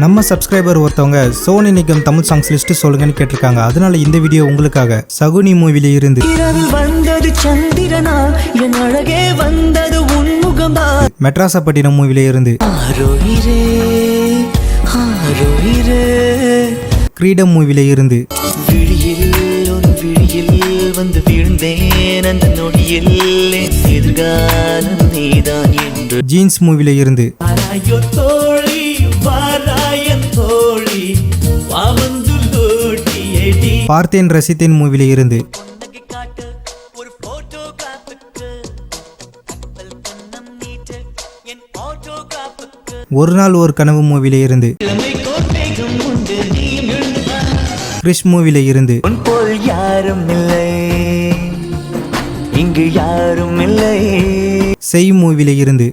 நம்ம சப்ஸ்கிரைபர் ஒருத்தவங்க Sonu Nigam Tamil songs list சொல்லுங்கன்னு கேட்டிருக்காங்க. அதனால இந்த வீடியோ உங்களுக்காக. சகுனி மூவில இருந்து மெட்ராசப்பட்டினம் மூவில இருந்து, கிரீடம் மூவில இருந்து, வந்து வீழ்ந்தேன் அந்த நொடியில் எதிர்காலம் நீதான் என்று, ஜீன்ஸ் மூவில இருந்து, பார்த்தேன் ரசித்தேன் மூவில இருந்து, ஒரு நாள் ஒரு கனவு மூவில இருந்து, கிறிஷ் மூவில இருந்து, யாரும் இல்லை இங்கு யாரும் இல்லை, செய் மூவில இருந்து,